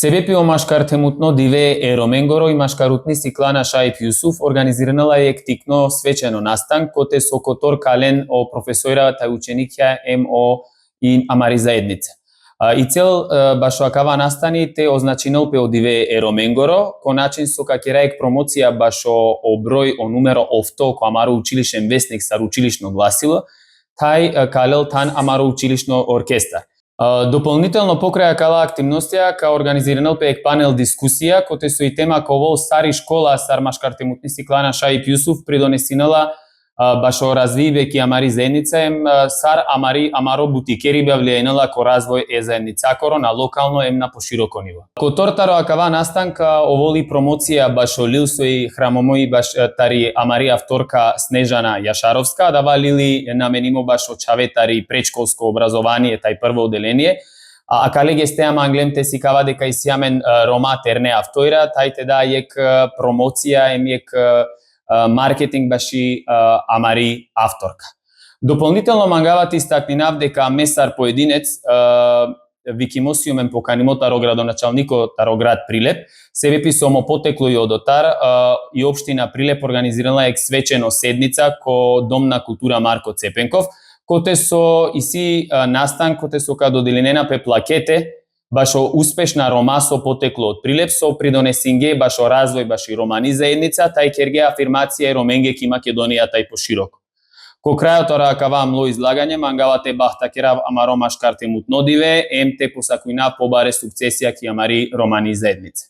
Себепи о машкартемутно диве Ероменгоро и машкарутни Сиклана Шаип Јусуф организирана ектикно свечено настан коте со котор кален о професора тај ученикја МО и Амари заедница. И цел башо акава настани те означинал пе одиве Ероменгоро, ко начин со какераек промоција башо о број о нумеро овто ко Амаро училишен вестник сар училишно гласило, тај калел тан Амаро училишно оркестар. Дополнително покрај акала активностија ка организиранал пеек панел дискусија коте со и тема ковол стари школа сар машкартемутни Сиклана Шаип Јусуф придонесинала башо развивејќи Амари заедница сар Амаро бутикери бавлијајнала ко развој заедницакоро на локално на пошироко ниво. Ко тортаро акава настанка оволи промоција башо лил сои храмомои баш тари Амари авторка Снежана Јашаровска, дава лили наменимо башо чаветари предшколско образование тај прво оделение, а калеге стеама англемте си кава дека и сјамен рома терне автора, тајте да ек промоција ек маркетинг баши Амари авторка. Дополнително мангават истакнинав дека месар поединец Викимосиумен поканимотаро градоначалнико Тароград Прилеп, себепи сомо потекло и одотар и општина Прилеп организирала ек свечено седница ко Дом на култура Марко Цепенков, коте со иси настан коте со ка доделенена пе плакете башо успешна рома со потекло од Прилеп со придонесинге башо развој баши романи заедница, тај керге афирмација и роменге ки Македонија тај пошироко. Ко крајот ора акава мло излагање мангавате бахтакерав Амаро машкартемутно диве, те посакуина побаре сукцесија ки Амари романи заедница.